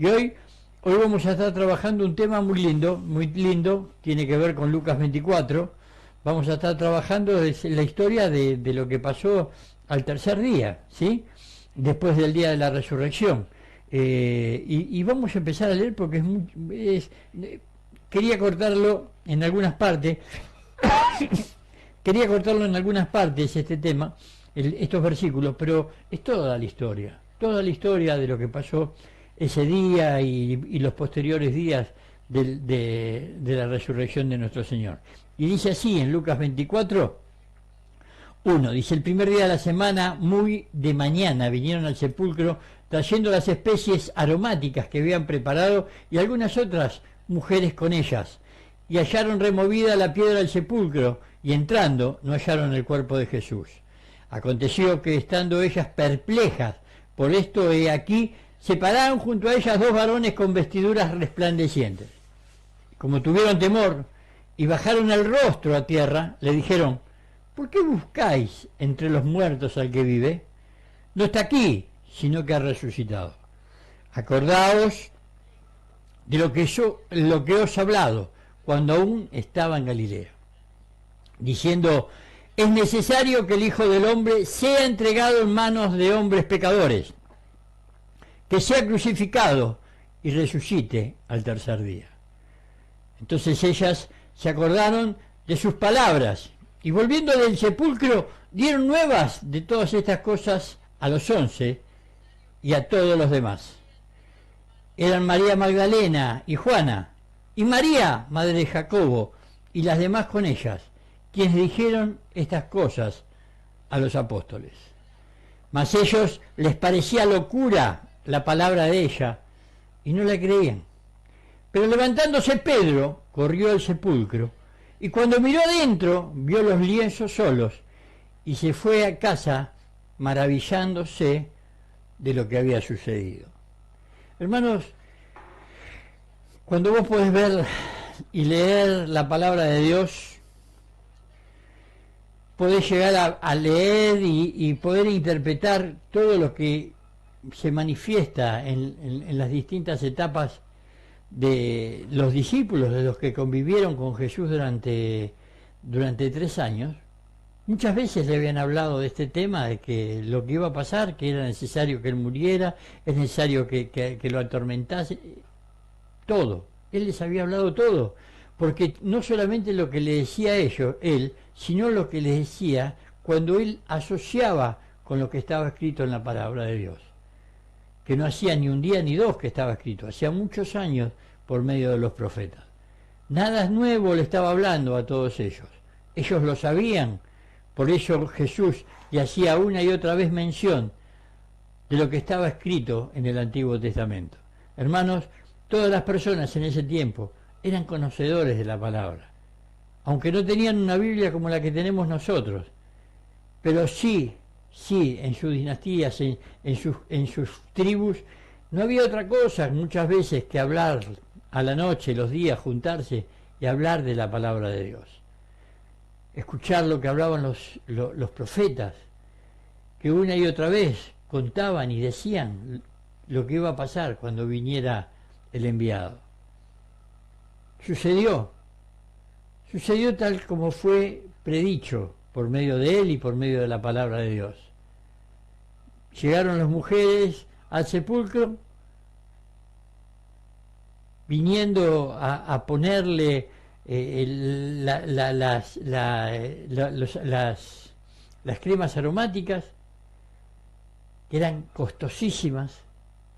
Y hoy vamos a estar trabajando un tema muy lindo, tiene que ver con Lucas 24. Vamos a estar trabajando la historia de lo que pasó al tercer día, ¿sí? Después del día de la resurrección. Y vamos a empezar a leer porque quería cortarlo en algunas partes. Quería cortarlo en algunas partes este tema, estos versículos, pero es toda la historia de lo que pasó ese día y los posteriores días de la resurrección de nuestro Señor. Y dice así en Lucas 24, 1, dice: el primer día de la semana, muy de mañana, vinieron al sepulcro trayendo las especies aromáticas que habían preparado y algunas otras mujeres con ellas, y hallaron removida la piedra del sepulcro, y entrando no hallaron el cuerpo de Jesús. Aconteció que estando ellas perplejas por esto, he aquí, se pararon junto a ellas dos varones con vestiduras resplandecientes. Como tuvieron temor y bajaron el rostro a tierra, le dijeron: ¿por qué buscáis entre los muertos al que vive? No está aquí, sino que ha resucitado. Acordaos de lo que os he hablado cuando aún estaba en Galilea, diciendo: es necesario que el Hijo del Hombre sea entregado en manos de hombres pecadores, que sea crucificado y resucite al tercer día. Entonces ellas se acordaron de sus palabras, y volviendo del sepulcro dieron nuevas de todas estas cosas a los 11 y a todos los demás. Eran María Magdalena y Juana, y María, madre de Jacobo, y las demás con ellas, quienes dijeron estas cosas a los apóstoles. Mas ellos les parecía locura la palabra de ella, y no la creían. Pero levantándose Pedro, corrió al sepulcro, y cuando miró adentro, vio los lienzos solos, y se fue a casa maravillándose de lo que había sucedido. Hermanos, cuando vos podés ver y leer la palabra de Dios, podés llegar a leer y poder interpretar todo lo que se manifiesta en las distintas etapas de los discípulos, de los que convivieron con Jesús durante 3 años. Muchas veces le habían hablado de este tema, de que lo que iba a pasar, que era necesario que él muriera, es necesario que lo atormentase, todo. Él les había hablado todo, porque no solamente lo que le decía a ellos, él, sino lo que les decía cuando él asociaba con lo que estaba escrito en la palabra de Dios, que no hacía ni un día ni dos que estaba escrito, hacía muchos años por medio de los profetas. Nada nuevo le estaba hablando a todos ellos. Ellos lo sabían, por eso Jesús le hacía una y otra vez mención de lo que estaba escrito en el Antiguo Testamento. Hermanos, todas las personas en ese tiempo eran conocedores de la palabra, aunque no tenían una Biblia como la que tenemos nosotros, pero sí, en sus dinastías, en sus tribus, no había otra cosa muchas veces que hablar a la noche, los días, juntarse y hablar de la palabra de Dios. Escuchar lo que hablaban los profetas, que una y otra vez contaban y decían lo que iba a pasar cuando viniera el enviado. Sucedió tal como fue predicho por medio de él y por medio de la palabra de Dios. Llegaron las mujeres al sepulcro, viniendo a ponerle las cremas aromáticas, que eran costosísimas,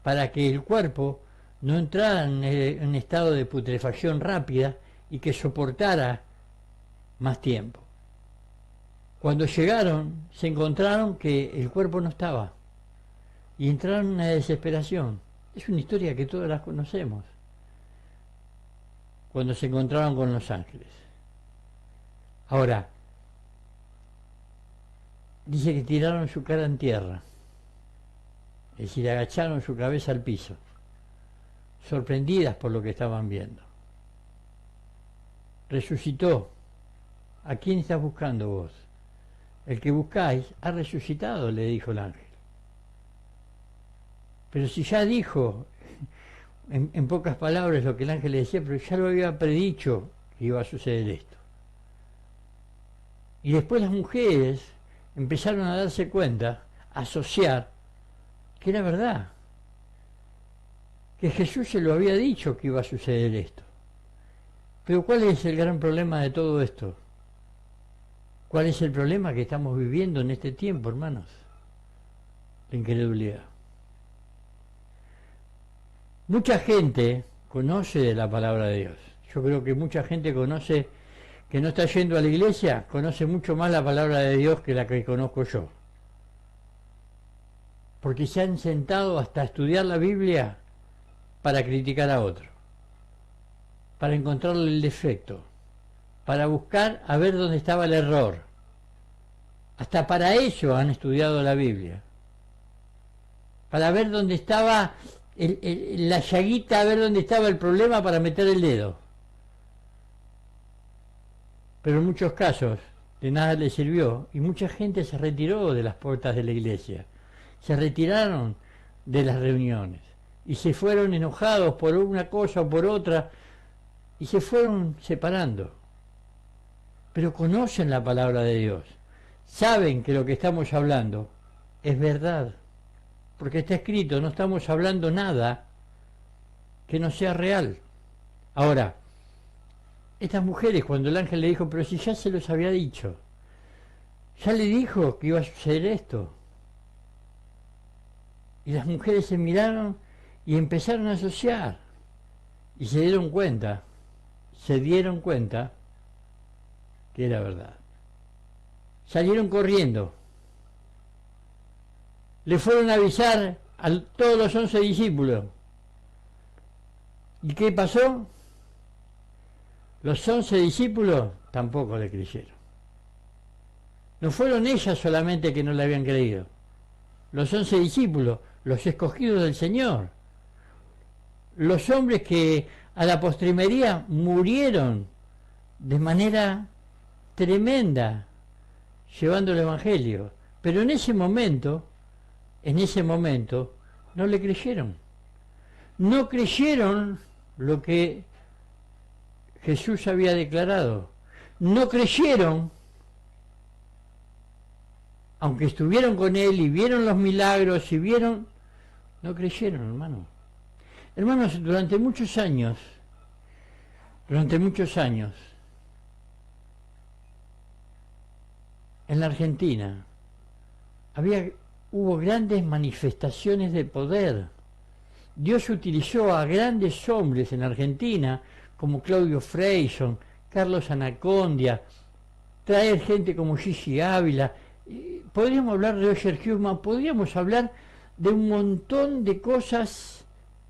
para que el cuerpo no entrara en un estado de putrefacción rápida y que soportara más tiempo. Cuando llegaron, se encontraron que el cuerpo no estaba y entraron en una desesperación. Es una historia que todas las conocemos. Cuando se encontraron con los ángeles. Ahora, dice que tiraron su cara en tierra, es decir, agacharon su cabeza al piso, sorprendidas por lo que estaban viendo. Resucitó. ¿A quién estás buscando vos? El que buscáis ha resucitado, le dijo el ángel. Pero si ya dijo en pocas palabras lo que el ángel le decía, pero ya lo había predicho que iba a suceder esto. Y después las mujeres empezaron a darse cuenta, a asociar, que era verdad, que Jesús se lo había dicho que iba a suceder esto. Pero ¿cuál es el gran problema de todo esto? ¿Cuál es el problema que estamos viviendo en este tiempo, hermanos? La incredulidad. Mucha gente conoce de la palabra de Dios. Yo creo que mucha gente conoce, que no está yendo a la iglesia, conoce mucho más la palabra de Dios que la que conozco yo. Porque se han sentado hasta estudiar la Biblia para criticar a otro, para encontrarle el defecto, para buscar a ver dónde estaba el error. Hasta para eso han estudiado la Biblia, para ver dónde estaba la llaguita, a ver dónde estaba el problema para meter el dedo. Pero en muchos casos de nada le sirvió y mucha gente se retiró de las puertas de la iglesia, se retiraron de las reuniones y se fueron enojados por una cosa o por otra y se fueron separando. Pero conocen la palabra de Dios, saben que lo que estamos hablando es verdad, porque está escrito, no estamos hablando nada que no sea real. Ahora, estas mujeres, cuando el ángel le dijo, pero si ya se los había dicho, ya le dijo que iba a suceder esto. Y las mujeres se miraron y empezaron a asociar. Y se dieron cuenta que era verdad. Salieron corriendo. Le fueron a avisar a todos los 11 discípulos. ¿Y qué pasó? Los 11 discípulos tampoco le creyeron. No fueron ellas solamente que no le habían creído. Los 11 discípulos, los escogidos del Señor. Los hombres que a la postrimería murieron de manera tremenda, llevando el Evangelio. Pero en ese momento, no le creyeron. No creyeron lo que Jesús había declarado. No creyeron, aunque estuvieron con él y vieron los milagros y vieron, no creyeron, hermano. Hermanos, durante muchos años, en la Argentina, hubo grandes manifestaciones de poder. Dios utilizó a grandes hombres en Argentina, como Claudio Freyson, Carlos Anacondia, traer gente como Gigi Ávila. Podríamos hablar de Roger Hughman, podríamos hablar de un montón de cosas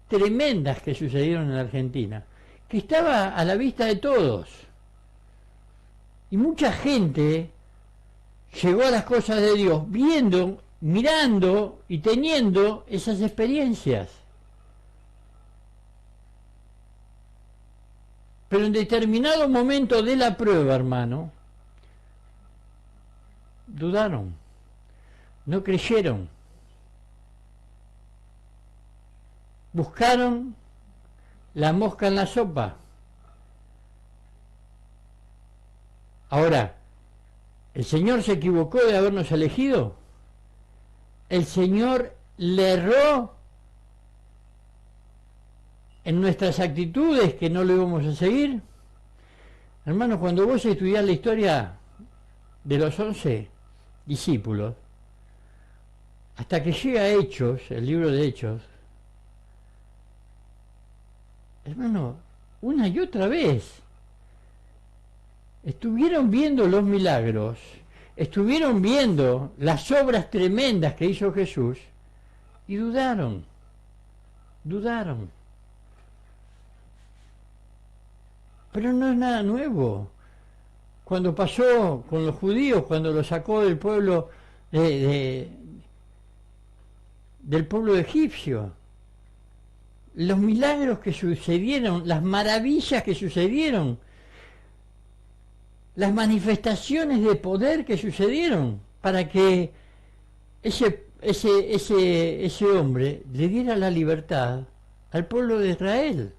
tremendas que sucedieron en la Argentina, que estaba a la vista de todos. Y mucha gente llegó a las cosas de Dios viendo, mirando y teniendo esas experiencias. Pero en determinado momento de la prueba, hermano, dudaron, no creyeron, buscaron la mosca en la sopa. Ahora, ¿el Señor se equivocó de habernos elegido? ¿El Señor le erró en nuestras actitudes que no lo íbamos a seguir? Hermanos, cuando vos estudiás la historia de los 11 discípulos, hasta que llega Hechos, el libro de Hechos, hermano, una y otra vez estuvieron viendo los milagros, estuvieron viendo las obras tremendas que hizo Jesús y dudaron. Pero no es nada nuevo. Cuando pasó con los judíos, cuando los sacó del pueblo del pueblo egipcio, los milagros que sucedieron, las maravillas que sucedieron, las manifestaciones de poder que sucedieron, para que ese hombre le diera la libertad al pueblo de Israel.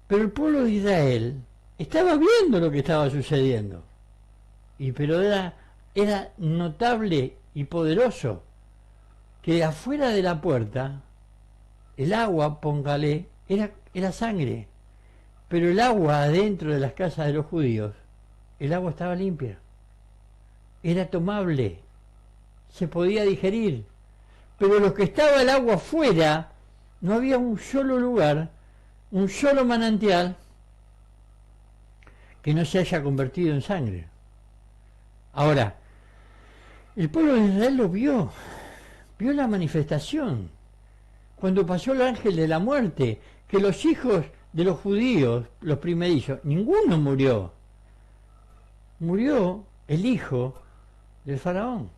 Pero el pueblo de Israel estaba viendo lo que estaba sucediendo. Pero era notable y poderoso que afuera de la puerta el agua, póngale, era sangre, pero el agua adentro de las casas de los judíos, el agua estaba limpia, era tomable, se podía digerir, pero los que estaba el agua afuera, no había un solo lugar, un solo manantial que no se haya convertido en sangre. Ahora, el pueblo de Israel lo vio la manifestación, cuando pasó el ángel de la muerte, que los hijos de los judíos, los primerizos, ninguno murió. Murió el hijo del faraón.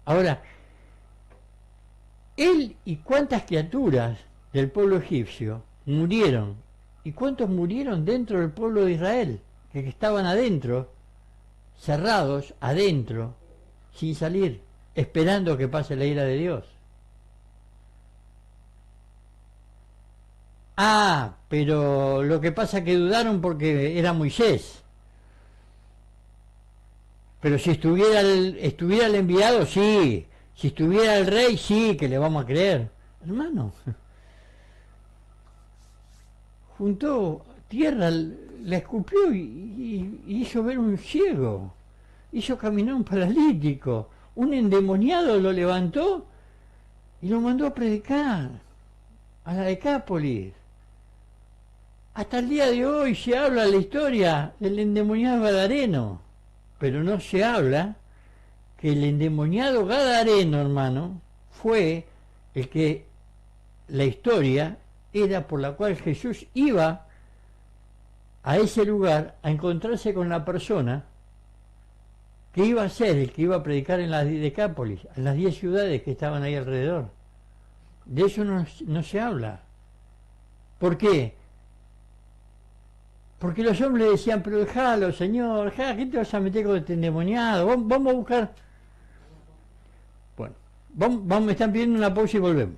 Ahora, él y cuántas criaturas del pueblo egipcio murieron, y cuántos murieron dentro del pueblo de Israel, que estaban adentro, cerrados adentro, sin salir, esperando que pase la ira de Dios. Pero lo que pasa es que dudaron porque era Moisés. Pero si estuviera el enviado, sí. Si estuviera el rey, sí, que le vamos a creer. Hermano, juntó tierra, la escupió y hizo ver un ciego. Hizo caminar un paralítico. Un endemoniado lo levantó y lo mandó a predicar a la Decápolis. Hasta el día de hoy se habla la historia del endemoniado gadareno, pero no se habla que el endemoniado gadareno, hermano, fue el que la historia era por la cual Jesús iba a ese lugar a encontrarse con la persona que iba a ser el que iba a predicar en la Decápolis, en las 10 ciudades que estaban ahí alrededor. De eso no se habla. ¿Por qué? Porque los hombres decían, pero déjalo, Señor, ¿qué te vas a meter con este endemoniado? Vamos a buscar. Bueno, vamos, me están pidiendo una pausa y volvemos.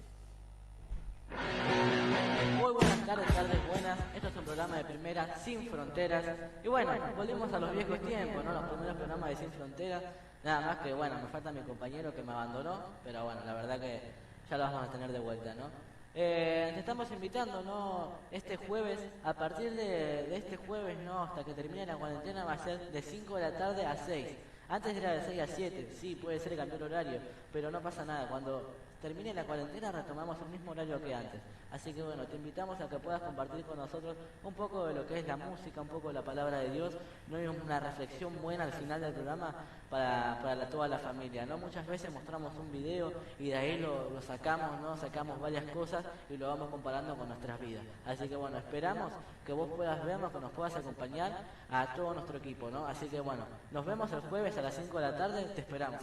Muy buenas tardes buenas. Esto es un programa de Primera Sin Fronteras. Y bueno, volvemos a los viejos tiempos, ¿no? Los primeros programas de Sin Fronteras. Nada más que, bueno, me falta mi compañero que me abandonó, pero bueno, la verdad que ya lo vamos a tener de vuelta, ¿no? Te estamos invitando, ¿no? Este jueves, a partir de este jueves, ¿no? Hasta que termine la cuarentena va a ser de 5 de la tarde a 6. Antes era de 6 a 7, sí, puede ser que cambió el horario, pero no pasa nada. Cuando termine la cuarentena retomamos el mismo horario que antes. Así que bueno, te invitamos a que puedas compartir con nosotros un poco de lo que es la música, un poco de la palabra de Dios, no hay una reflexión buena al final del programa para toda la familia, ¿no? Muchas veces mostramos un video y de ahí lo sacamos, ¿no? Sacamos varias cosas y lo vamos comparando con nuestras vidas. Así que bueno, esperamos que vos puedas vernos, que nos puedas acompañar a todo nuestro equipo, ¿no? Así que bueno, nos vemos el jueves a las 5 de la tarde, te esperamos.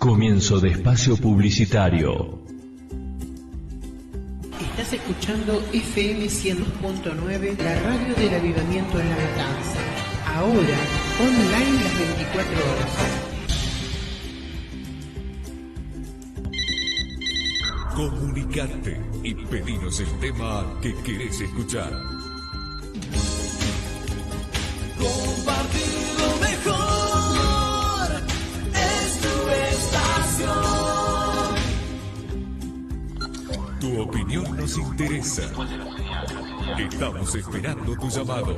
Comienzo de espacio publicitario. Estás escuchando FM 100.9, la radio del avivamiento en La Matanza. Ahora, online las 24 horas. Comunicate y pedinos el tema que querés escuchar. Compartir lo mejor es tu estación. Tu opinión nos interesa. Estamos esperando tu llamado.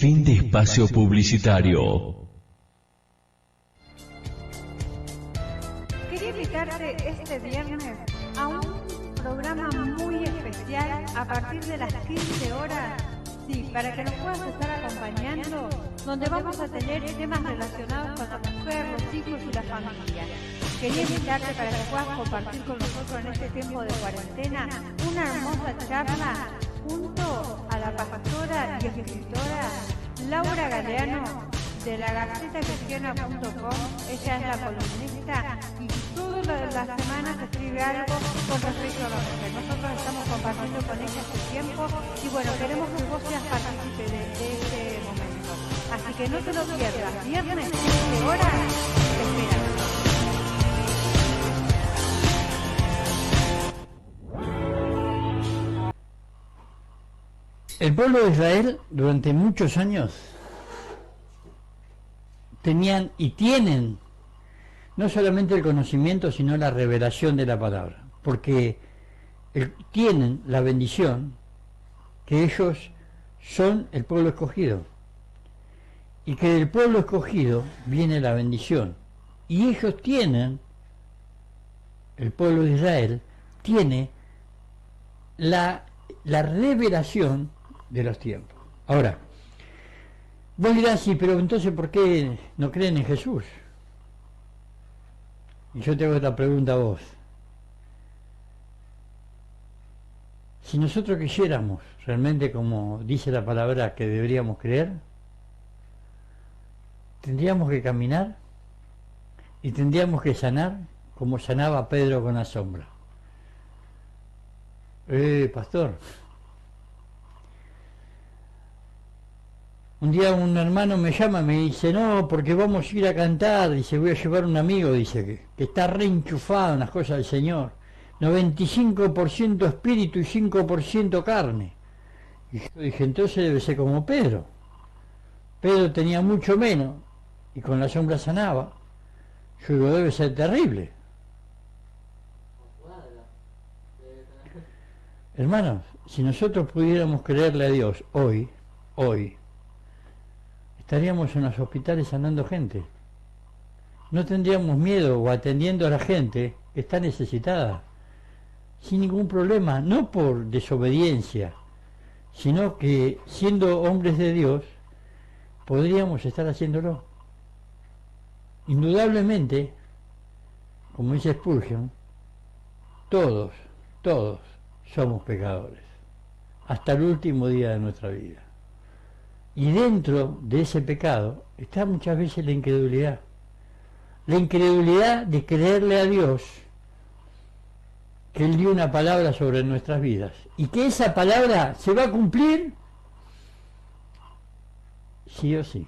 Fin de espacio publicitario. Quería invitarte este viernes a un programa muy especial a partir de las 15 horas, sí, para que nos puedas estar acompañando, donde vamos a tener temas relacionados con la mujer, los hijos y la familia. quería invitarte para que puedas compartir con nosotros en este tiempo de cuarentena una hermosa charla junto a la pastora y escritora Laura Galeano de la gacetacristiana.com. Ella es la columnista y todas las semanas escribe algo con respecto a la mujer. Nosotros estamos compartiendo con ella este tiempo y bueno, queremos que vos seas partícipe de este momento. Así que no te lo pierdas, viernes 15 horas, te esperamos. El pueblo de Israel durante muchos años tenían y tienen no solamente el conocimiento, sino la revelación de la palabra, porque tienen la bendición que ellos son el pueblo escogido, y que del pueblo escogido viene la bendición, y ellos tienen, el pueblo de Israel tiene la revelación de los tiempos. Ahora, vos dirás, sí, pero entonces ¿por qué no creen en Jesús? Y yo te hago esta pregunta a vos. Si nosotros creyéramos realmente como dice la palabra que deberíamos creer, tendríamos que caminar y tendríamos que sanar como sanaba Pedro con la sombra. Pastor, un día un hermano me llama y me dice, no, porque vamos a ir a cantar, dice, voy a llevar un amigo, dice, que está reenchufado en las cosas del Señor, 95% espíritu y 5% carne. Y yo dije, entonces debe ser como Pedro. Pedro tenía mucho menos y con la sombra sanaba. Yo digo, debe ser terrible. Hermanos, si nosotros pudiéramos creerle a Dios hoy, estaríamos en los hospitales sanando gente. No tendríamos miedo o atendiendo a la gente que está necesitada, sin ningún problema, no por desobediencia, sino que siendo hombres de Dios, podríamos estar haciéndolo. Indudablemente, como dice Spurgeon, todos somos pecadores, hasta el último día de nuestra vida. Y dentro de ese pecado está muchas veces la incredulidad de creerle a Dios que Él dio una palabra sobre nuestras vidas y que esa palabra se va a cumplir sí o sí.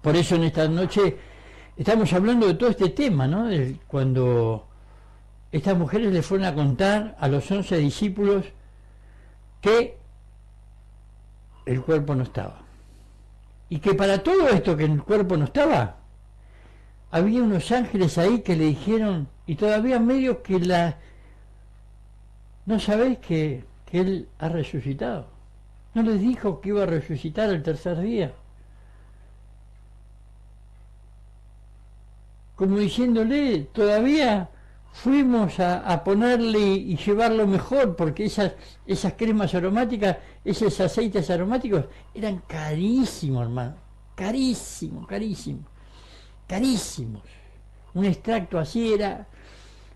Por eso en esta noche estamos hablando de todo este tema, ¿no? Cuando estas mujeres le fueron a contar a los 11 discípulos que el cuerpo no estaba. Y que para todo esto que el cuerpo no estaba, había unos ángeles ahí que le dijeron, y todavía medio que ¿no sabéis que Él ha resucitado? ¿No les dijo que iba a resucitar el tercer día? Como diciéndole, todavía fuimos a ponerle y llevarlo mejor, porque esas cremas aromáticas, esos aceites aromáticos, eran carísimos, hermano, carísimos. Un extracto así era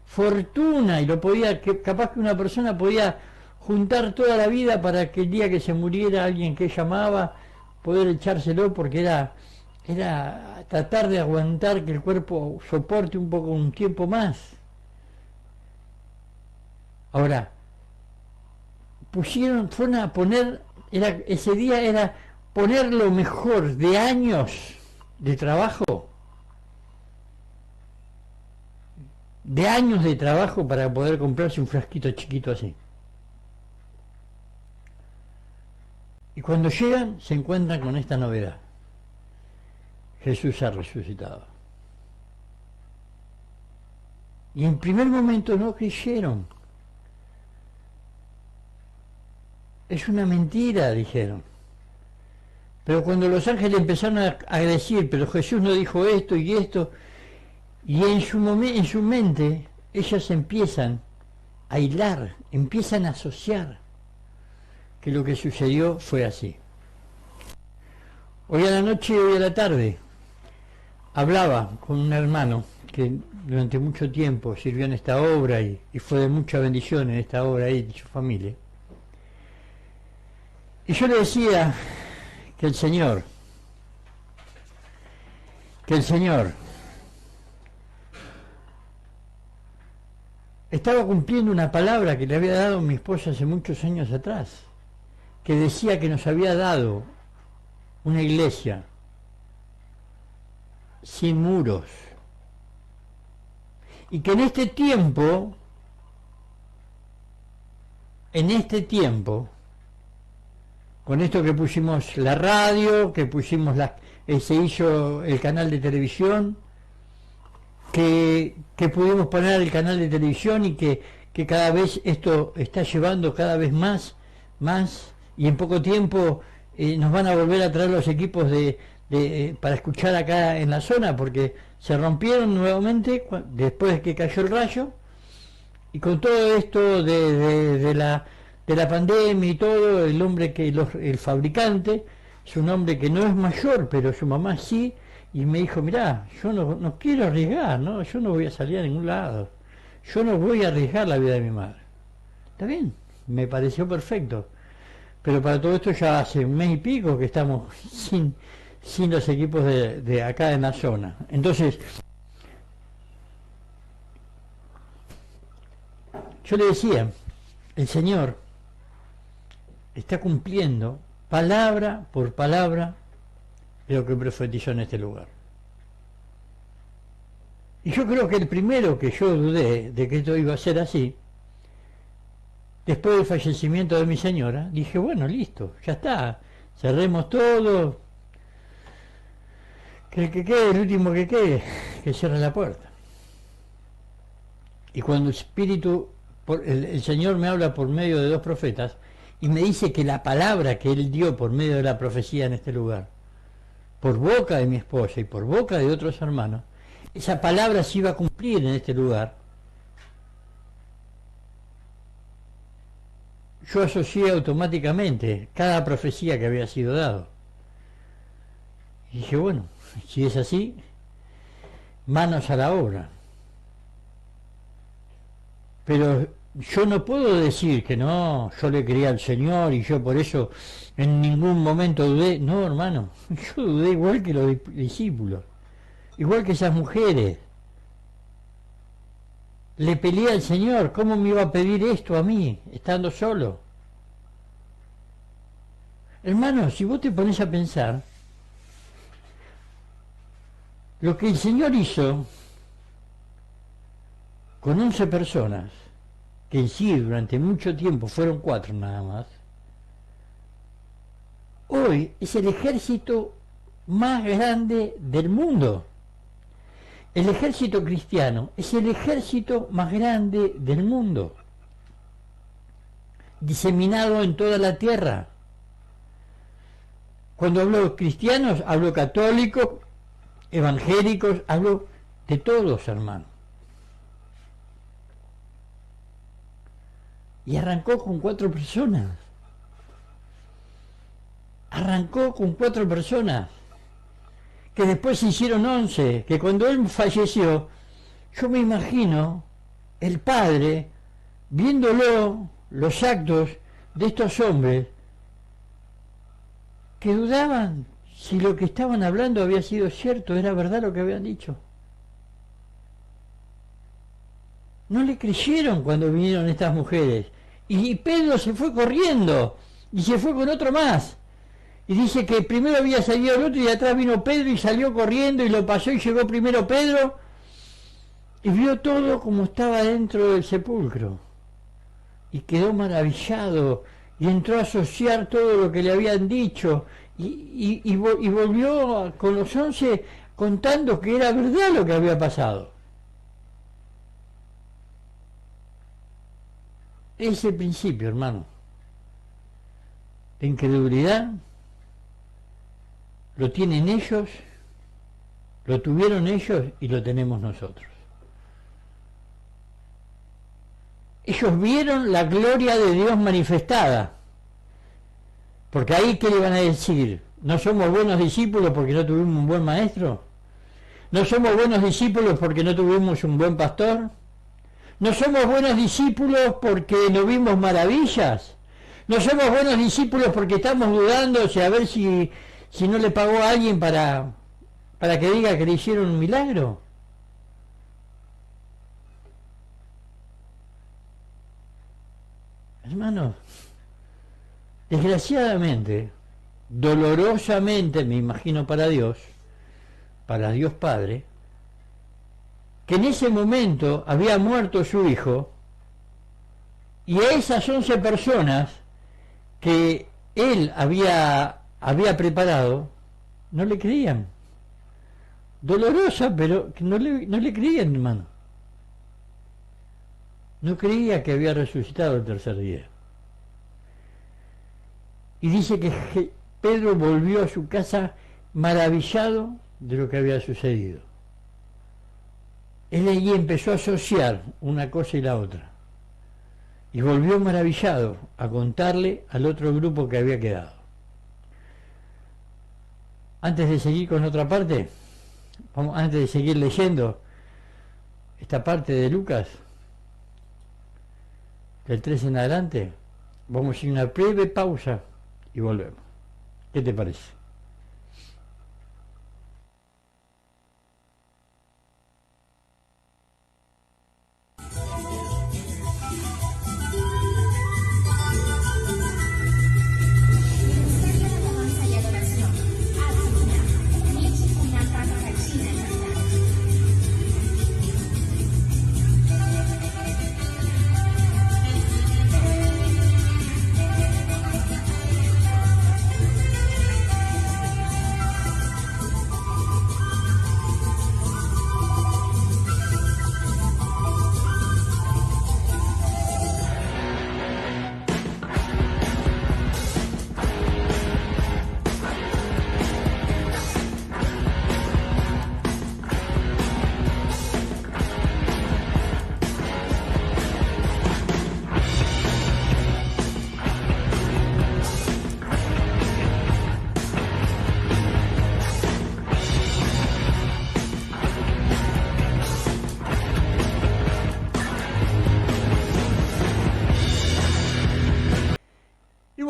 fortuna, y lo podía, capaz que una persona podía juntar toda la vida para que el día que se muriera alguien que ella amaba, poder echárselo, porque era tratar de aguantar que el cuerpo soporte un tiempo más. Ahora, fueron a poner, ese día era poner lo mejor de años de trabajo, para poder comprarse un frasquito chiquito así. Y cuando llegan, se encuentran con esta novedad: Jesús ha resucitado. Y en primer momento no creyeron. Es una mentira, dijeron. Pero cuando los ángeles empezaron a decir, pero Jesús no dijo esto y esto, y en su mente ellas empiezan a hilar, empiezan a asociar que lo que sucedió fue así. Hoy a la noche, hoy a la tarde, hablaba con un hermano que durante mucho tiempo sirvió en esta obra y fue de mucha bendición en esta obra y de su familia. Y yo le decía que el Señor estaba cumpliendo una palabra que le había dado mi esposa hace muchos años atrás, que decía que nos había dado una iglesia sin muros, y que en este tiempo, con esto que pusimos la radio, que pusimos se hizo el canal de televisión, que pudimos poner el canal de televisión y que cada vez esto está llevando cada vez más, y en poco tiempo nos van a volver a traer los equipos para escuchar acá en la zona, porque se rompieron nuevamente después de que cayó el rayo, y con todo esto de la pandemia y todo, el hombre el fabricante es un hombre que no es mayor, pero su mamá sí, y me dijo, mirá, yo no quiero arriesgar, ¿no? Yo no voy a salir a ningún lado, yo no voy a arriesgar la vida de mi madre. Está bien, me pareció perfecto, pero para todo esto ya hace un mes y pico que estamos sin los equipos de acá en la zona. Entonces, yo le decía, el Señor está cumpliendo palabra por palabra de lo que profetizó en este lugar. Y yo creo que el primero que yo dudé de que esto iba a ser así, después del fallecimiento de mi señora, dije, bueno, listo, ya está, cerremos todo, que el que quede, el último que quede, que cierre la puerta. Y cuando el Señor me habla por medio de dos profetas, y me dice que la palabra que Él dio por medio de la profecía en este lugar, por boca de mi esposa y por boca de otros hermanos, esa palabra se iba a cumplir en este lugar. Yo asocié automáticamente cada profecía que había sido dado. Y dije, bueno, si es así, manos a la obra. Pero yo no puedo decir que no, yo le creía al Señor y yo por eso en ningún momento dudé. No, hermano, yo dudé igual que los discípulos, igual que esas mujeres. Le peleé al Señor, ¿cómo me iba a pedir esto a mí, estando solo? Hermano, si vos te pones a pensar, lo que el Señor hizo con 11 personas, que en sí durante mucho tiempo fueron 4 nada más, hoy es el ejército más grande del mundo. El ejército cristiano es el ejército más grande del mundo, diseminado en toda la tierra. Cuando hablo cristianos, hablo católicos, evangélicos, hablo de todos, hermano. Y arrancó con 4 personas. Arrancó con 4 personas. Que después se hicieron 11. Que cuando él falleció, yo me imagino el Padre viéndolo, los actos de estos hombres, que dudaban si lo que estaban hablando había sido cierto, era verdad lo que habían dicho. No le creyeron cuando vinieron estas mujeres. Y Pedro se fue corriendo y se fue con otro más. Y dice que primero había salido el otro y de atrás vino Pedro y salió corriendo y lo pasó y llegó primero Pedro y vio todo como estaba dentro del sepulcro. Y quedó maravillado y entró a asociar todo lo que le habían dicho y volvió con los 11 contando que era verdad lo que había pasado. Ese principio, hermano, de incredulidad, lo tienen ellos, lo tuvieron ellos y lo tenemos nosotros. Ellos vieron la gloria de Dios manifestada, porque ahí, ¿qué le van a decir? ¿No somos buenos discípulos porque no tuvimos un buen maestro? ¿No somos buenos discípulos porque no tuvimos un buen pastor? ¿No somos buenos discípulos porque no vimos maravillas? ¿No somos buenos discípulos porque estamos dudando a ver si no le pagó a alguien para que diga que le hicieron un milagro? Hermanos, desgraciadamente, dolorosamente, me imagino para Dios Padre, que en ese momento había muerto su hijo, y a esas 11 personas que él había preparado, no le creían. Dolorosa, pero que no le creían, hermano. No creía que había resucitado el tercer día. Y dice que Pedro volvió a su casa maravillado de lo que había sucedido. Él allí empezó a asociar una cosa y la otra. Y volvió maravillado a contarle al otro grupo que había quedado. Antes de seguir con otra parte, antes de seguir leyendo esta parte de Lucas, del 3 en adelante, vamos a ir a una breve pausa y volvemos. ¿Qué te parece?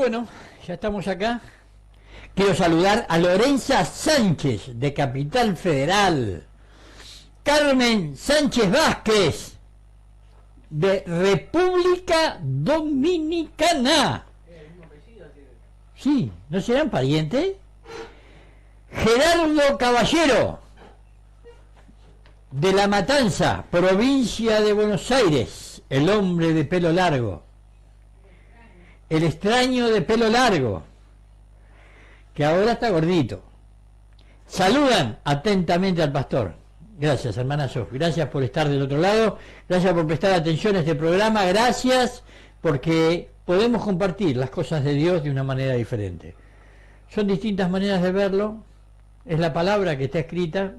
Bueno, ya estamos acá. Quiero saludar a Lorenza Sánchez, de Capital Federal. Carmen Sánchez Vázquez, de República Dominicana. Sí, ¿no serán parientes? Gerardo Caballero, de La Matanza, provincia de Buenos Aires, el hombre de pelo largo. El extraño de pelo largo, que ahora está gordito. Saludan atentamente al pastor. Gracias, hermanazo. Gracias por estar del otro lado. Gracias por prestar atención a este programa. Gracias porque podemos compartir las cosas de Dios de una manera diferente. Son distintas maneras de verlo. Es la palabra que está escrita.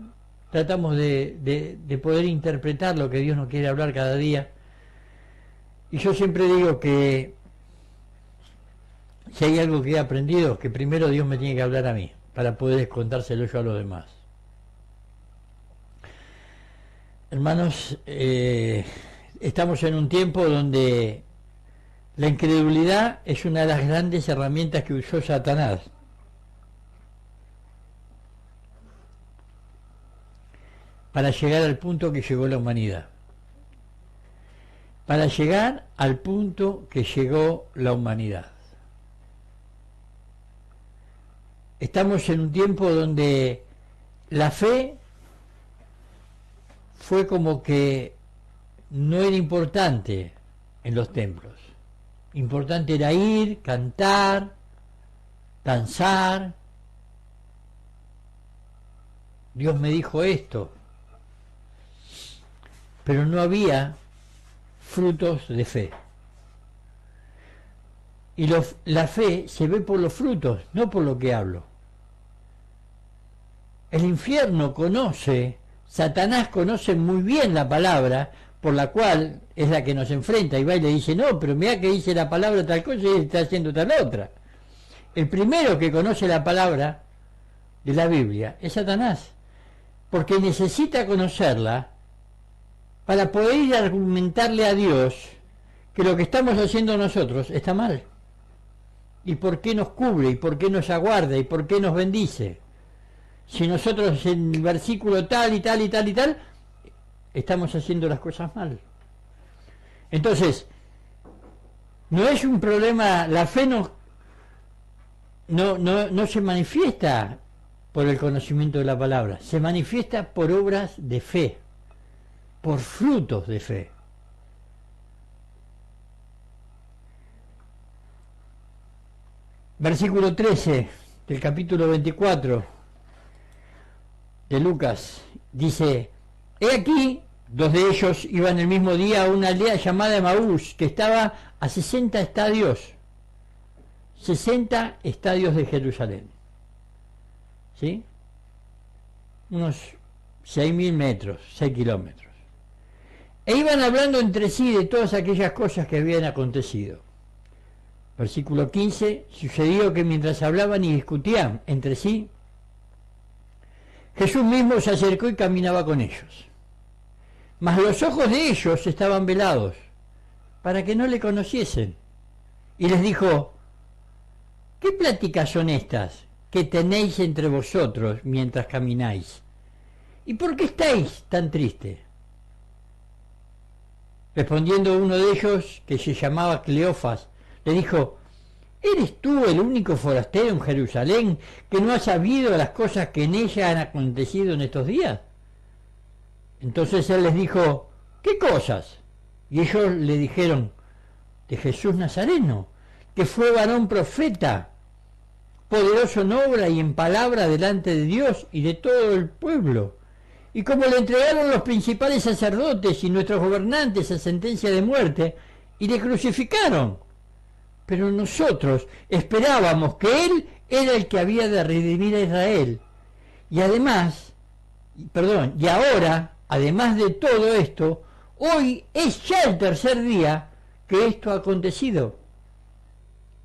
Tratamos de poder interpretar lo que Dios nos quiere hablar cada día. Y yo siempre digo que si hay algo que he aprendido, que primero Dios me tiene que hablar a mí, para poder contárselo yo a los demás. Hermanos, estamos en un tiempo donde la incredulidad es una de las grandes herramientas que usó Satanás. Para llegar al punto que llegó la humanidad. Para llegar al punto que llegó la humanidad. Estamos en un tiempo donde la fe fue como que no era importante en los templos. Importante era ir, cantar, danzar. Dios me dijo esto. Pero no había frutos de fe. Y la fe se ve por los frutos, no por lo que hablo. El infierno conoce, Satanás conoce muy bien la palabra, por la cual es la que nos enfrenta, y va y le dice, no, pero mira que dice la palabra tal cosa y él está haciendo tal otra. El primero que conoce la palabra de la Biblia es Satanás. porque necesita conocerla para poder argumentarle a Dios que lo que estamos haciendo nosotros está mal. ¿Y por qué nos cubre? ¿Y por qué nos aguarda? ¿Y por qué nos bendice? Si nosotros en el versículo tal y tal y tal y tal, estamos haciendo las cosas mal. Entonces, no es un problema, la fe no se manifiesta por el conocimiento de la palabra, se manifiesta por obras de fe, por frutos de fe. Versículo 13 del capítulo 24 de Lucas dice: he aquí, dos de ellos iban el mismo día a una aldea llamada Emaús, que estaba a 60 estadios de Jerusalén, ¿sí? Unos 6.000 metros, 6 kilómetros. E iban hablando entre sí de todas aquellas cosas que habían acontecido. Versículo 15, sucedió que mientras hablaban y discutían entre sí, Jesús mismo se acercó y caminaba con ellos. Mas los ojos de ellos estaban velados, para que no le conociesen. Y les dijo: ¿qué pláticas son estas que tenéis entre vosotros mientras camináis? ¿Y por qué estáis tan tristes? Respondiendo uno de ellos, que se llamaba Cleofas, le dijo: ¿eres tú el único forastero en Jerusalén que no ha sabido las cosas que en ella han acontecido en estos días? Entonces él les dijo: ¿qué cosas? Y ellos le dijeron: de Jesús Nazareno, que fue varón profeta, poderoso en obra y en palabra delante de Dios y de todo el pueblo. Y como le entregaron los principales sacerdotes y nuestros gobernantes a sentencia de muerte, y le crucificaron. Pero nosotros esperábamos que él era el que había de redimir a Israel. Y ahora, además de todo esto, hoy es ya el tercer día que esto ha acontecido.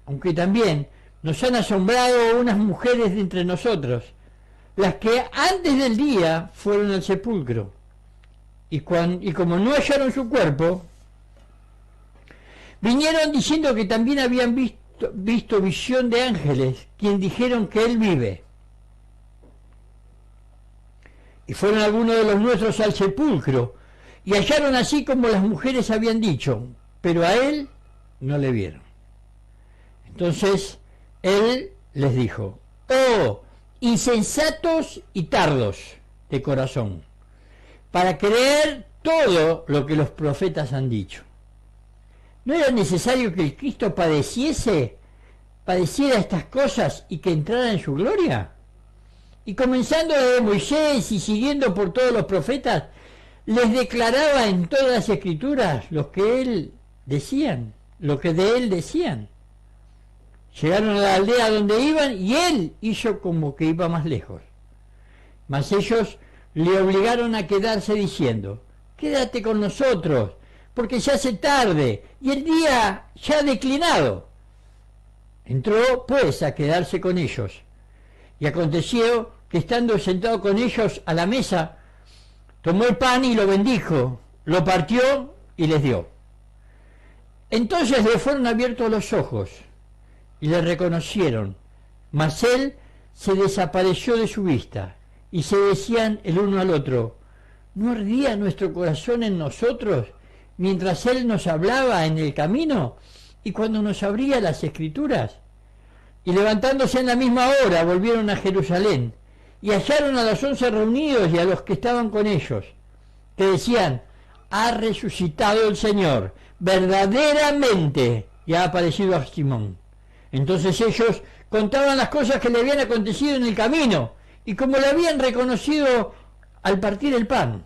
Aunque también nos han asombrado unas mujeres de entre nosotros, las que antes del día fueron al sepulcro. Y como no hallaron su cuerpo, vinieron diciendo que también habían visto visión de ángeles, quien dijeron que él vive. Y fueron algunos de los nuestros al sepulcro, y hallaron así como las mujeres habían dicho, pero a él no le vieron. Entonces él les dijo: oh, insensatos y tardos de corazón, para creer todo lo que los profetas han dicho. ¿No era necesario que el Cristo padeciera estas cosas y que entrara en su gloria? Y comenzando de Moisés y siguiendo por todos los profetas, les declaraba en todas las escrituras lo que de él decían. Llegaron a la aldea donde iban y él hizo como que iba más lejos. Mas ellos le obligaron a quedarse diciendo: quédate con nosotros, porque se hace tarde y el día ya ha declinado. Entró pues a quedarse con ellos. Y aconteció que estando sentado con ellos a la mesa, tomó el pan y lo bendijo, lo partió y les dio. Entonces le fueron abiertos los ojos y le reconocieron, mas él se desapareció de su vista, y se decían el uno al otro: ¿no ardía nuestro corazón en nosotros mientras él nos hablaba en el camino y cuando nos abría las escrituras? Y levantándose en la misma hora volvieron a Jerusalén, y hallaron a los 11 reunidos y a los que estaban con ellos, que decían: ha resucitado el Señor, verdaderamente, y ha aparecido a Simón. Entonces ellos contaban las cosas que le habían acontecido en el camino, y como le habían reconocido al partir el pan.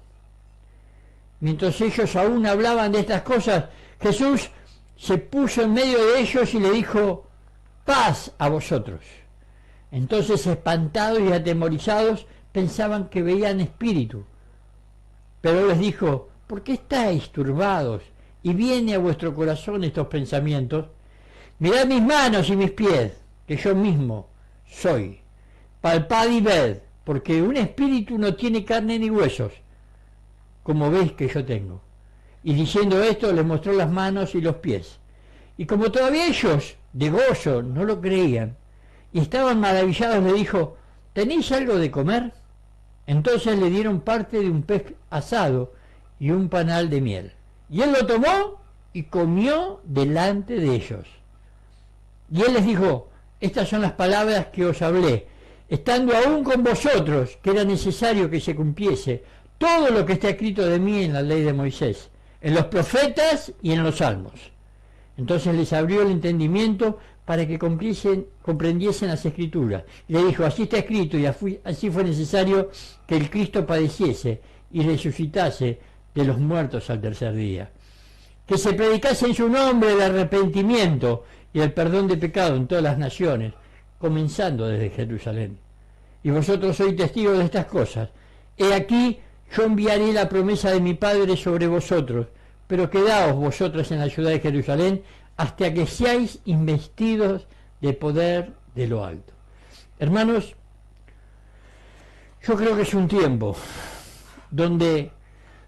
Mientras ellos aún hablaban de estas cosas, Jesús se puso en medio de ellos y le dijo: paz a vosotros. Entonces, espantados y atemorizados, pensaban que veían espíritu. Pero les dijo: ¿por qué estáis turbados y viene a vuestro corazón estos pensamientos? Mirad mis manos y mis pies, que yo mismo soy. Palpad y ved, porque un espíritu no tiene carne ni huesos, como veis que yo tengo. Y diciendo esto, les mostró las manos y los pies. Y como todavía ellos, de gozo, no lo creían, y estaban maravillados, le dijo, ¿tenéis algo de comer? Entonces le dieron parte de un pez asado y un panal de miel. Y él lo tomó y comió delante de ellos. Y él les dijo, estas son las palabras que os hablé, estando aún con vosotros, que era necesario que se cumpliese todo lo que está escrito de mí en la ley de Moisés, en los profetas y en los salmos. Entonces les abrió el entendimiento para que comprendiesen las escrituras. Y le dijo, así está escrito, y así fue necesario que el Cristo padeciese y resucitase de los muertos al tercer día. Que se predicase en su nombre el arrepentimiento y el perdón de pecado en todas las naciones, comenzando desde Jerusalén. Y vosotros sois testigos de estas cosas. He aquí, yo enviaré la promesa de mi Padre sobre vosotros, pero quedaos vosotros en la ciudad de Jerusalén hasta que seáis investidos de poder de lo alto. Hermanos, yo creo que es un tiempo donde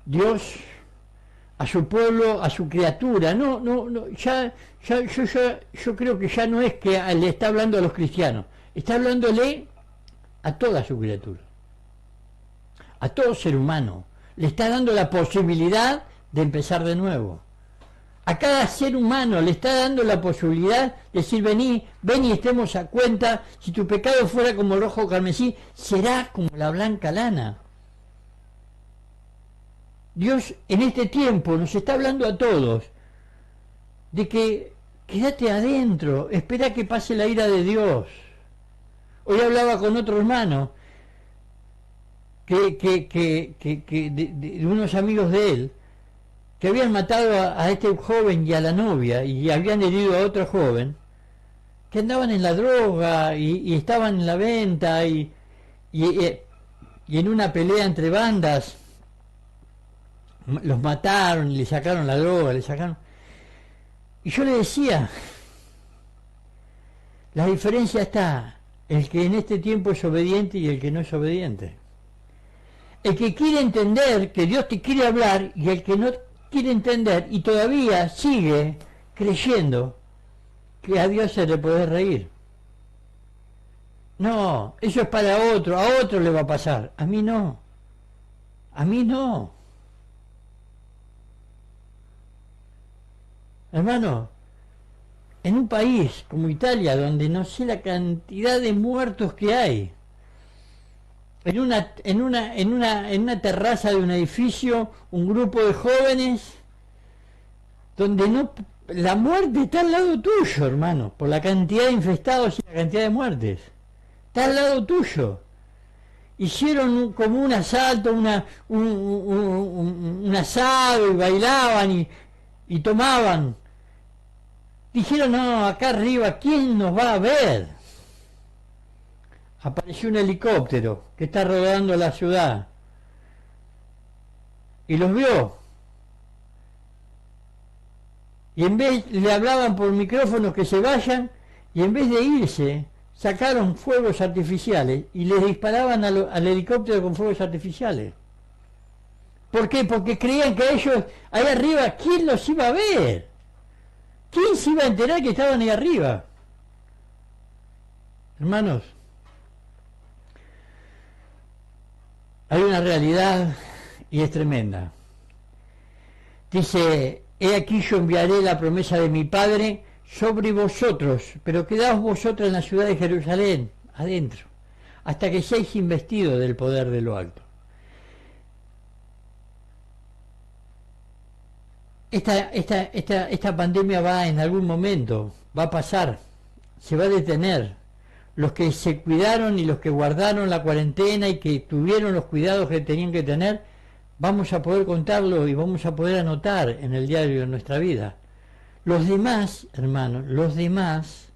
Dios a su pueblo, a su criatura, yo creo que ya no es que le está hablando a los cristianos, está hablándole a toda su criatura, a todo ser humano, le está dando la posibilidad de empezar de nuevo. A cada ser humano le está dando la posibilidad de decir, ven y estemos a cuenta, si tu pecado fuera como el rojo carmesí, será como la blanca lana. Dios en este tiempo nos está hablando a todos de que quédate adentro, espera que pase la ira de Dios. Hoy hablaba con otro hermano de unos amigos de él, que habían matado a este joven y a la novia, y habían herido a otro joven, que andaban en la droga, y estaban en la venta, y en una pelea entre bandas, los mataron, y le sacaron la droga, y yo le decía, la diferencia está, el que en este tiempo es obediente y el que no es obediente. El que quiere entender que Dios te quiere hablar, y el que no quiere entender y todavía sigue creyendo que a Dios se le puede reír. No, eso es para otro, a otro le va a pasar, a mí no, a mí no. Hermano, en un país como Italia, donde no sé la cantidad de muertos que hay, en una terraza de un edificio, un grupo de jóvenes, donde la muerte está al lado tuyo, hermano, por la cantidad de infectados y la cantidad de muertes, está al lado tuyo. Hicieron como un asalto, un asado, y bailaban y tomaban. Dijeron, no, acá arriba, ¿quién nos va a ver? Apareció un helicóptero que está rodeando la ciudad y los vio, y en vez le hablaban por micrófonos que se vayan, y en vez de irse sacaron fuegos artificiales y les disparaban al helicóptero con fuegos artificiales. ¿Por qué? Porque creían que ellos ahí arriba, ¿quién los iba a ver? ¿Quién se iba a enterar que estaban ahí arriba? Hermanos, hay una realidad y es tremenda. Dice, he aquí yo enviaré la promesa de mi Padre sobre vosotros, pero quedaos vosotros en la ciudad de Jerusalén, adentro, hasta que seáis investidos del poder de lo alto. Esta pandemia va en algún momento, va a pasar, se va a detener. Los que se cuidaron y los que guardaron la cuarentena y que tuvieron los cuidados que tenían que tener, vamos a poder contarlo y vamos a poder anotar en el diario de nuestra vida. Los demás, hermanos, los demás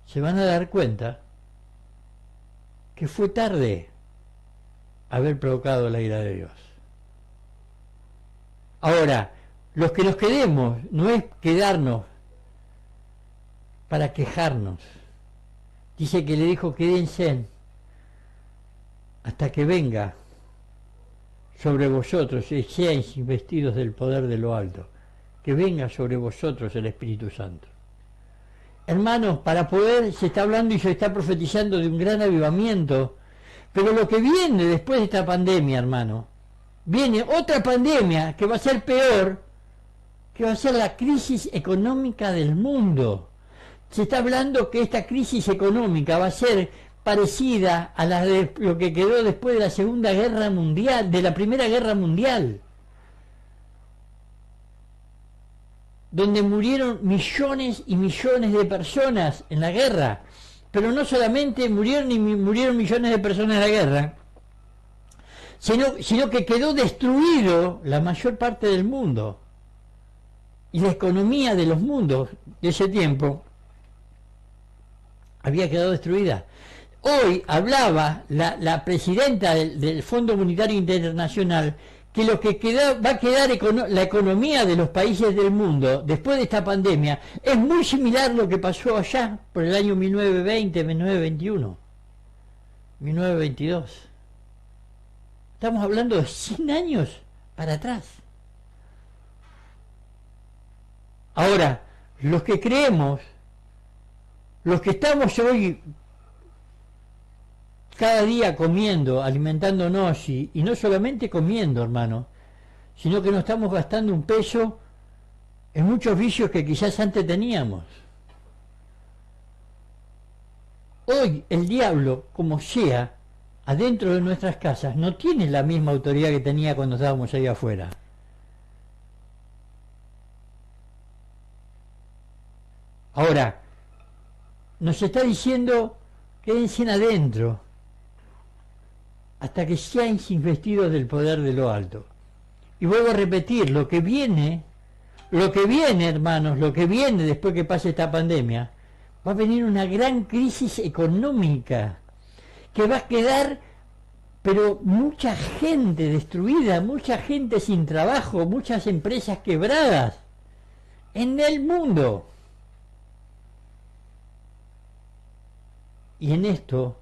se van a dar cuenta que fue tarde haber provocado la ira de Dios. Ahora, los que nos quedemos, no es quedarnos para quejarnos. Dice que le dijo, quédense hasta que venga sobre vosotros y seáis investidos del poder de lo alto, que venga sobre vosotros el Espíritu Santo. Hermanos, para poder, se está hablando y se está profetizando de un gran avivamiento, pero lo que viene después de esta pandemia, hermano, viene otra pandemia que va a ser peor, que va a ser la crisis económica del mundo. Se está hablando que esta crisis económica va a ser parecida a la de lo que quedó después de la Segunda Guerra Mundial, de la Primera Guerra Mundial, donde murieron millones y millones de personas en la guerra. Pero no solamente murieron millones de personas en la guerra, sino que quedó destruido la mayor parte del mundo. Y la economía de los mundos de ese tiempo había quedado destruida. Hoy hablaba la presidenta del Fondo Monetario Internacional que lo que va a quedar la economía de los países del mundo después de esta pandemia es muy similar a lo que pasó allá por el año 1920, 1921, 1922. Estamos hablando de 100 años para atrás. Ahora, los que creemos, los que estamos hoy cada día comiendo, alimentándonos y no solamente comiendo, hermano, sino que nos estamos gastando un peso en muchos vicios que quizás antes teníamos. Hoy el diablo, como sea, adentro de nuestras casas, no tiene la misma autoridad que tenía cuando estábamos ahí afuera. Ahora, nos está diciendo, quédense adentro, hasta que seáis investidos del poder de lo alto. Y vuelvo a repetir, lo que viene, hermanos, lo que viene después que pase esta pandemia, va a venir una gran crisis económica, que va a quedar, pero mucha gente destruida, mucha gente sin trabajo, muchas empresas quebradas en el mundo. Y en esto,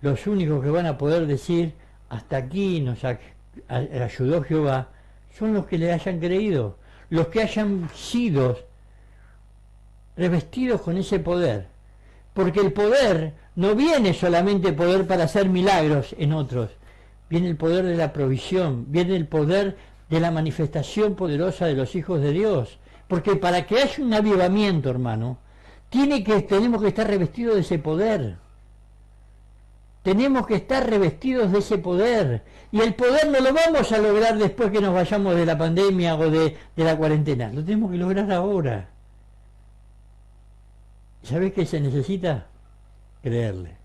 los únicos que van a poder decir, hasta aquí nos ayudó Jehová, son los que le hayan creído, los que hayan sido revestidos con ese poder. Porque el poder no viene solamente poder para hacer milagros en otros, viene el poder de la provisión, viene el poder de la manifestación poderosa de los hijos de Dios. Porque para que haya un avivamiento, hermano, tenemos que estar revestidos de ese poder. Tenemos que estar revestidos de ese poder. Y el poder no lo vamos a lograr después que nos vayamos de la pandemia o de la cuarentena. Lo tenemos que lograr ahora. ¿Sabés qué se necesita? Creerle.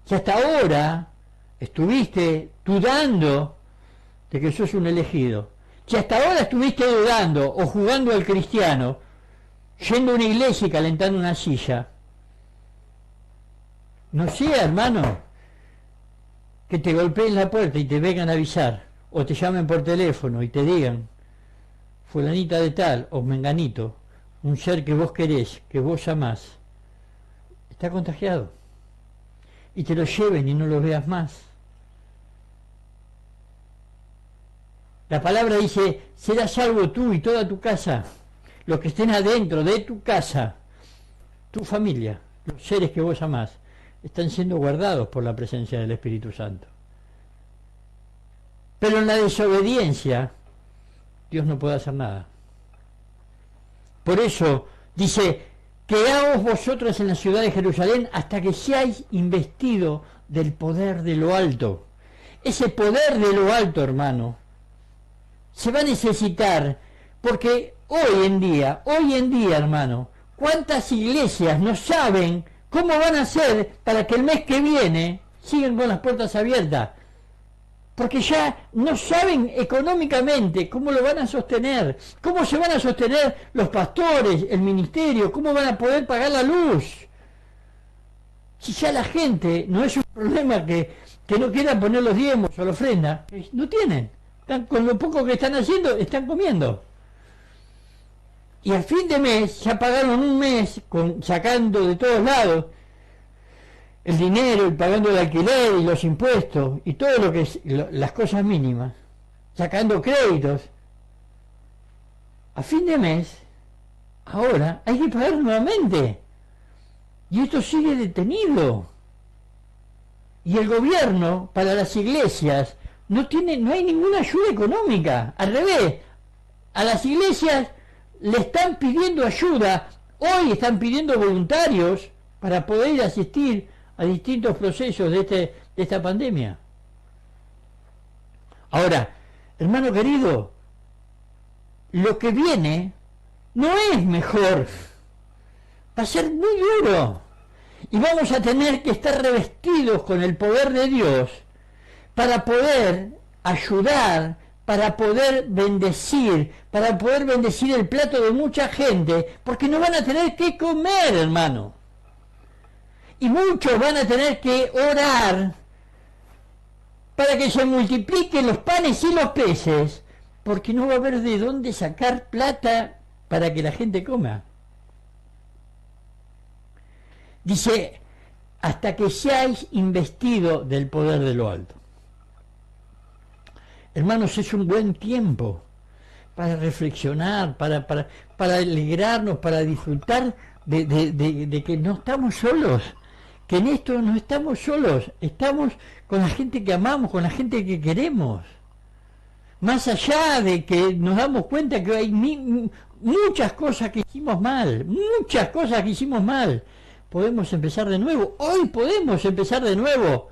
Si hasta ahora estuviste dudando de que sos un elegido, si hasta ahora estuviste dudando o jugando al cristiano, yendo a una iglesia y calentando una silla, no sea, hermano, que te golpeen la puerta y te vengan a avisar, o te llamen por teléfono y te digan, fulanita de tal, o menganito, un ser que vos querés, que vos amás, está contagiado, y te lo lleven y no lo veas más. La palabra dice, serás salvo tú y toda tu casa, los que estén adentro de tu casa, tu familia, los seres que vos amás, están siendo guardados por la presencia del Espíritu Santo. Pero en la desobediencia, Dios no puede hacer nada. Por eso dice, quedaos vosotros en la ciudad de Jerusalén hasta que seáis investidos del poder de lo alto. Ese poder de lo alto, hermano, se va a necesitar, porque hoy en día, hermano, ¿cuántas iglesias no saben cómo van a hacer para que el mes que viene sigan con las puertas abiertas? Porque ya no saben económicamente cómo lo van a sostener, cómo se van a sostener los pastores, el ministerio, cómo van a poder pagar la luz. Si ya la gente, no es un problema que no quieran poner los diezmos o la ofrenda, no tienen. Con lo poco que están haciendo, están comiendo. Y al fin de mes, ya pagaron un mes, sacando de todos lados, el dinero, y pagando el alquiler y los impuestos y todo lo que es las cosas mínimas, sacando créditos, a fin de mes, ahora hay que pagar nuevamente. Y esto sigue detenido. Y el gobierno, para las iglesias, no hay ninguna ayuda económica. Al revés, a las iglesias le están pidiendo ayuda. Hoy están pidiendo voluntarios para poder asistir a distintos procesos de esta pandemia. Ahora, hermano querido, lo que viene no es mejor, va a ser muy duro, y vamos a tener que estar revestidos con el poder de Dios para poder ayudar, para poder bendecir el plato de mucha gente, porque no van a tener que comer, hermano, y muchos van a tener que orar para que se multipliquen los panes y los peces, porque no va a haber de dónde sacar plata para que la gente coma. Dice, hasta que seáis investido del poder de lo alto. Hermanos, es un buen tiempo para reflexionar, para alegrarnos, para disfrutar de que no estamos solos, que en esto no estamos solos, estamos con la gente que amamos, con la gente que queremos. Más allá de que nos damos cuenta que hay muchas cosas que hicimos mal, podemos empezar de nuevo. Hoy podemos empezar de nuevo.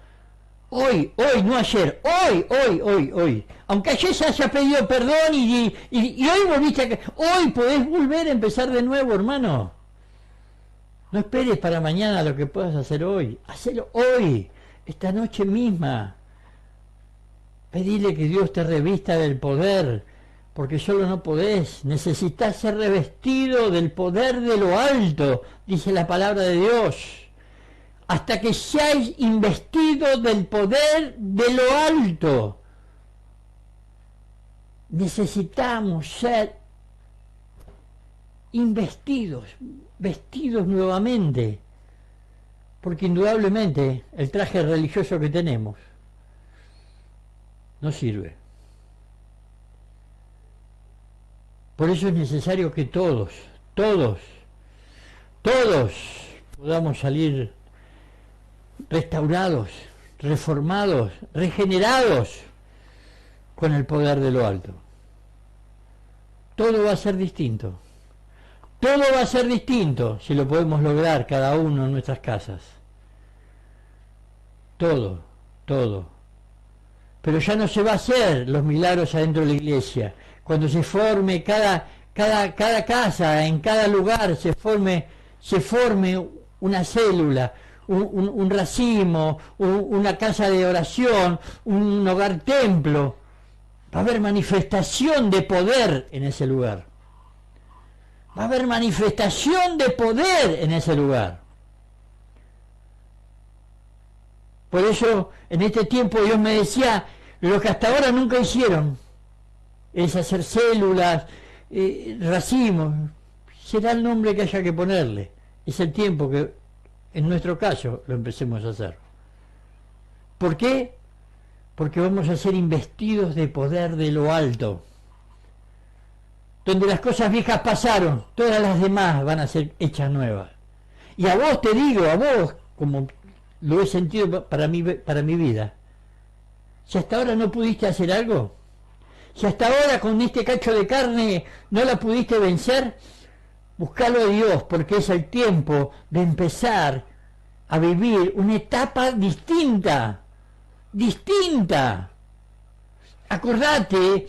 Hoy, no ayer. Hoy. Aunque ayer se haya pedido perdón y hoy volviste hoy podés volver a empezar de nuevo, hermano. No esperes para mañana lo que puedas hacer hoy. Hacelo hoy, esta noche misma. Pedile que Dios te revista del poder, porque solo no podés. Necesitas ser revestido del poder de lo alto, dice la palabra de Dios. Hasta que seáis investidos del poder de lo alto. Necesitamos ser investidos, vestidos nuevamente, porque indudablemente el traje religioso que tenemos no sirve. Por eso es necesario que todos podamos salir restaurados, reformados, regenerados con el poder de lo alto. Todo va a ser distinto. Todo va a ser distinto si lo podemos lograr cada uno en nuestras casas. Todo. Pero ya no se va a hacer los milagros adentro de la iglesia. Cuando se forme cada casa, en cada lugar se forme una célula, un racimo, una casa de oración, un hogar templo, va a haber manifestación de poder en ese lugar. Va a haber manifestación de poder en ese lugar. Por eso, en este tiempo Dios me decía, lo que hasta ahora nunca hicieron, es hacer células, racimos, será el nombre que haya que ponerle. Es el tiempo que, en nuestro caso, lo empecemos a hacer. ¿Por qué? Porque vamos a ser investidos de poder de lo alto. Donde las cosas viejas pasaron, todas las demás van a ser hechas nuevas. Y a vos te digo, a vos, como lo he sentido para mi vida, si hasta ahora no pudiste hacer algo, si hasta ahora con este cacho de carne no la pudiste vencer, buscalo a Dios, porque es el tiempo de empezar a vivir una etapa distinta. Acordate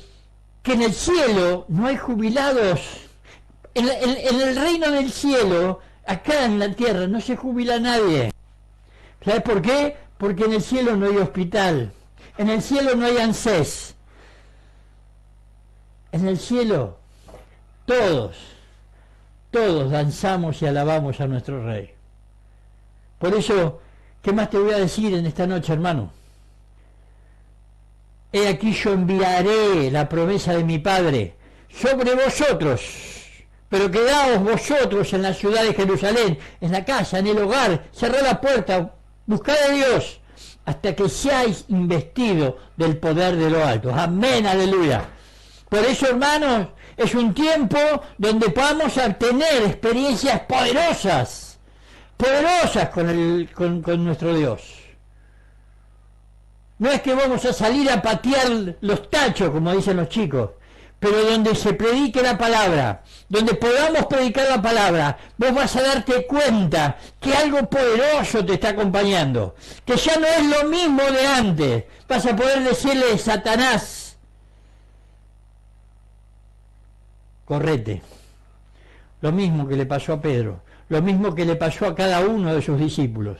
que en el cielo no hay jubilados. En el reino del cielo, acá en la tierra, no se jubila nadie. ¿Sabes por qué? Porque en el cielo no hay hospital. En el cielo no hay ANSES. En el cielo, todos danzamos y alabamos a nuestro Rey. Por eso, ¿qué más te voy a decir en esta noche, hermano? He aquí yo enviaré la promesa de mi Padre sobre vosotros, pero quedaos vosotros en la ciudad de Jerusalén, en la casa, en el hogar, cerrad la puerta, Buscad a Dios hasta que seáis investidos del poder de lo alto. Amén, aleluya. Por eso, hermanos, es un tiempo donde podamos obtener experiencias poderosas con nuestro Dios. No es que vamos a salir a patear los tachos, como dicen los chicos, pero donde se predique la palabra, donde podamos predicar la palabra, vos vas a darte cuenta que algo poderoso te está acompañando, que ya no es lo mismo de antes. Vas a poder decirle a Satanás, correte. Lo mismo que le pasó a Pedro, lo mismo que le pasó a cada uno de sus discípulos.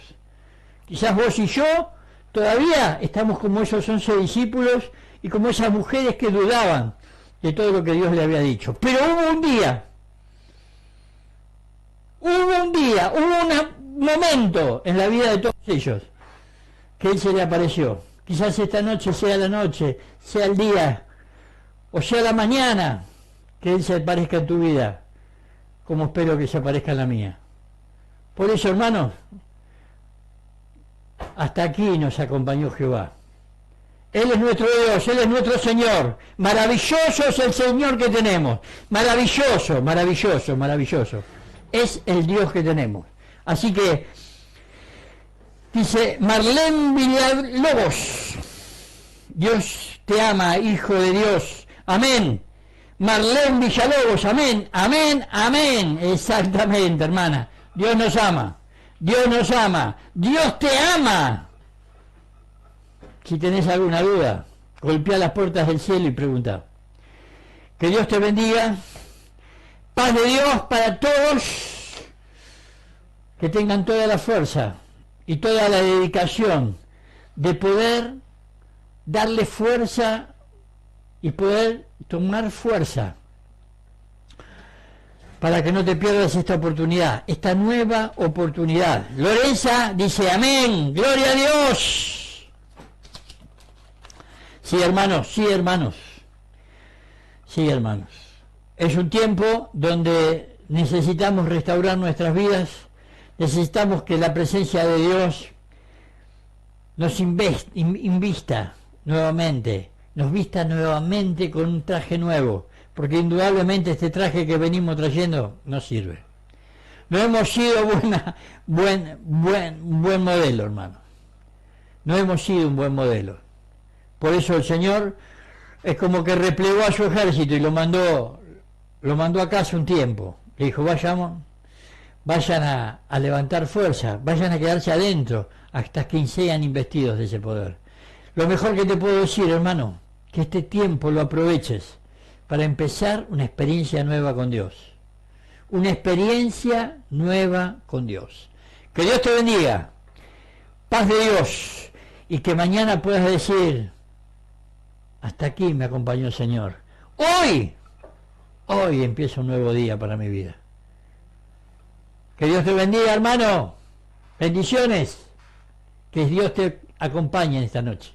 Quizás vos y yo todavía estamos como esos 11 discípulos y como esas mujeres que dudaban de todo lo que Dios le había dicho. Pero hubo un momento en la vida de todos ellos que Él se le apareció. Quizás esta noche sea la noche, sea el día, o sea la mañana, que Él se aparezca en tu vida, como espero que se aparezca en la mía. Por eso, hermanos, hasta aquí nos acompañó Jehová. Él es nuestro Dios, Él es nuestro Señor. Maravilloso es el Señor que tenemos. Maravilloso, maravilloso, maravilloso. Es el Dios que tenemos. Así que, dice Marlene Villalobos, Dios te ama, hijo de Dios. Amén. Marlene Villalobos, amén, amén, amén. Exactamente, hermana. Dios nos ama. Dios nos ama. Dios te ama. Si tenés alguna duda, golpea las puertas del cielo y pregunta. Que Dios te bendiga. Paz de Dios para todos. Que tengan toda la fuerza y toda la dedicación de poder darle fuerza y poder tomar fuerza para que no te pierdas esta oportunidad, esta nueva oportunidad. Lorenza dice amén, gloria a Dios. Sí, hermanos, sí, hermanos. Sí, hermanos. Es un tiempo donde necesitamos restaurar nuestras vidas, necesitamos que la presencia de Dios nos invista nuevamente, nos vista nuevamente con un traje nuevo, porque indudablemente este traje que venimos trayendo no sirve. No hemos sido buen modelo, hermano. No hemos sido un buen modelo. Por eso el Señor es como que replegó a su ejército y lo mandó a casa un tiempo. Le dijo, vayan a levantar fuerza, vayan a quedarse adentro hasta que sean investidos de ese poder. Lo mejor que te puedo decir, hermano, que este tiempo lo aproveches para empezar una experiencia nueva con Dios. Una experiencia nueva con Dios. Que Dios te bendiga. Paz de Dios. Y que mañana puedas decir, hasta aquí me acompañó el Señor. Hoy empieza un nuevo día para mi vida. Que Dios te bendiga, hermano. Bendiciones. Que Dios te acompañe en esta noche.